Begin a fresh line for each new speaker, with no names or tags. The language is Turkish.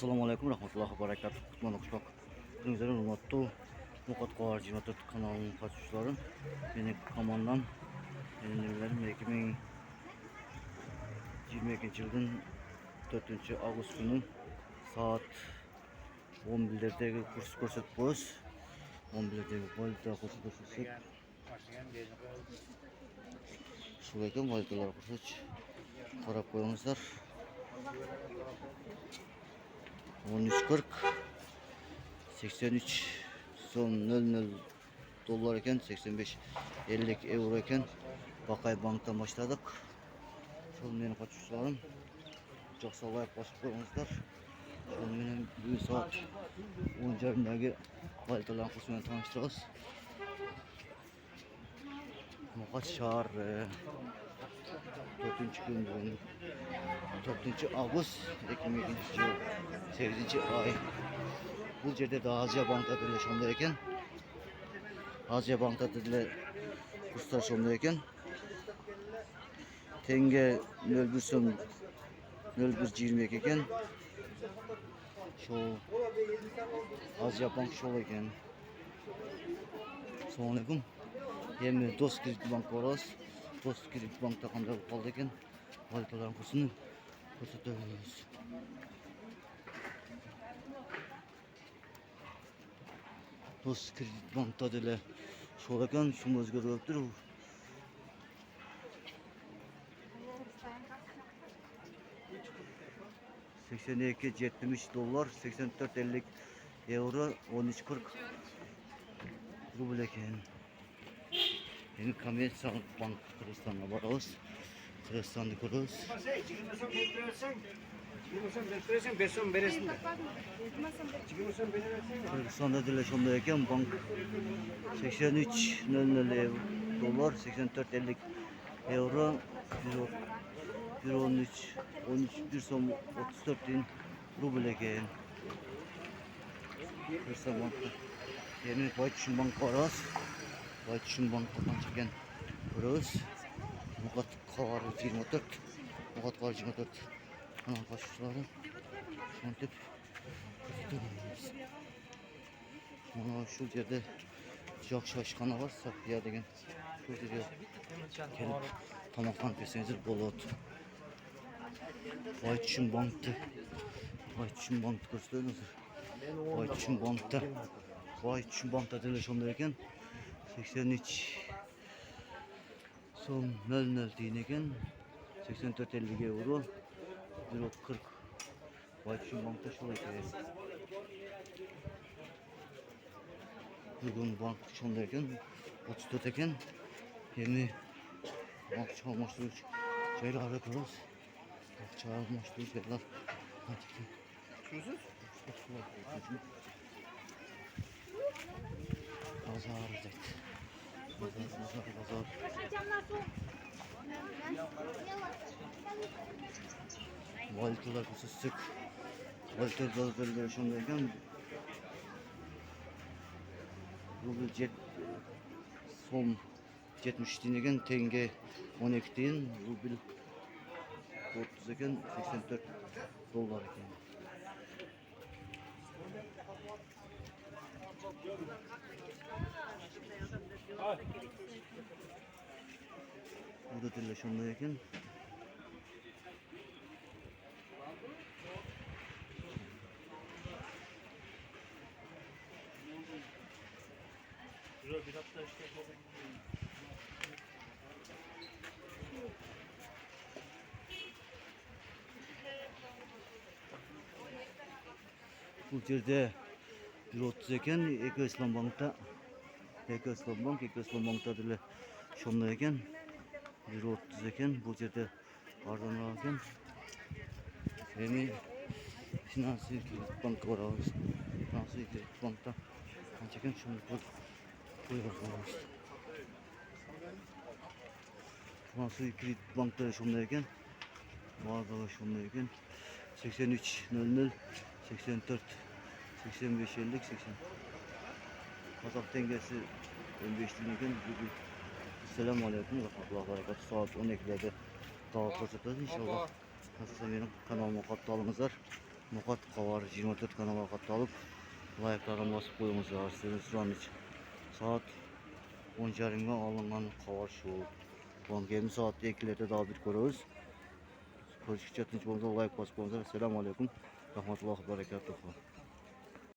Assalamualaikum warahmatullahi wabarakatuh. Kutman Okşbak. Günümüzden Umutlu Mukat Kovar 24 kanalının kaçışlarım. Benim kamandan yenilerim 2022 yılın 4. Ağustos günü saat 11'lerdeki kurs koşutmuş. 11'lerdeki valide koşutmuş. Şuradaki valideler koşuş. Karab koyunuzlar. 13.40 83 son 00 dolar iken 85 50 euro iken Bakay Bank'tan başladık. Son benim kaçışlarım. Çok sallayıp basıp koyunuzlar. Son benim bugün saat 10.30'daki valitalan kursuyla tanıştırırız. Mukaç şahar 4. gün bugün 4. Ağustos 2022 yıl 8. ay. Bu yerde de Azya Bank'ta dile şondayken Azya Bank'ta dile kurslar şondayken tenge 01 son 01.22 iken şu Azya Bank şol iken Assalamualaikum. Hem Dost Kredit Bank varız. Dost Kredit Bank'ta qanday qoldi ekan valutalar kursini ko'rsatamiz. Dost Kredit Bank'ta dile şol ekan, shuni o'zgartiribdir. 82.70 dolar, 84.50 euro, 13.40 rubl ekan. Yeni Kommersiyanlik bank Kırgızstan'a varız. Kırgızstan'da kuruz. Kırgızstan'da dile şondayken bank 83.00 dolar, 84.50 euro, 1 son 34 bin rubl ekan. Kırgızstan bankı. Yeni Baytuşun bank varız. Baytuşun bankından çeken kuruz. Mukat Kovar 24. Mukat Kovar 24. Kanal başlıkları. Şantip. Mana şu yerde Jakşaş kanal varsa ya degen. Şu yerde kelip tamaqlan desеңizdер болот. Baytuşun bankты. Baytuşun bankты көрсөтөңүздөр. Baytuşun bankta. Baytuşun bankta деле ошондой экен. 83 son 00 deyin ekan. 84.50 euro. 1.40 Baytuşun bankta şol ekan. Bugün bank şonda ekan. 34 ekan. Yeni bank çalmıştırıcı şeyler koyuyoruz. Bank çalmıştırıcı şeyler. Şunsuz? Pazar dedi. Pazar. Valitalar kusursuz. Valitalar şondayken rubl son 70 dinegen tenge 12 deyin rubl 30 eken 84 dolar eken. Burada dille şondayken bu yerde 1.30 eken Eko İslam Bank'ta Eko İslam Bank'ta dile şonda eken 1.30 eken bu yerde pardon alırken Femi Finansal Kredit Bank var ağız. Finansal Kredit Bank'ta çeken şunu koyuyoruz. Finansal Kredit Bank'ta şonda eken mağazada şonda eken 83.00 84 85.50 80 Kazak tengesi 15 dinleken bugün. Selamünaleyküm ve rahmetullahi ve berekatuhu. Saat 12'lerde daha koşacağız inşallah. Nasılsa benim kanalıma katkı alınızlar. Nokat kavar 24 kanala katılıp like'larına basıp koyuңuzlar. Sizden suramız. Saat 10:30'ga alıngan kavar şu. Bankayımız saatte 2'lerde daha bir görürüz. Görüşükçe tinç bolsa like basıp koyuңuzlar. Selamun aleyküm. Rahmetullah berekatuhu.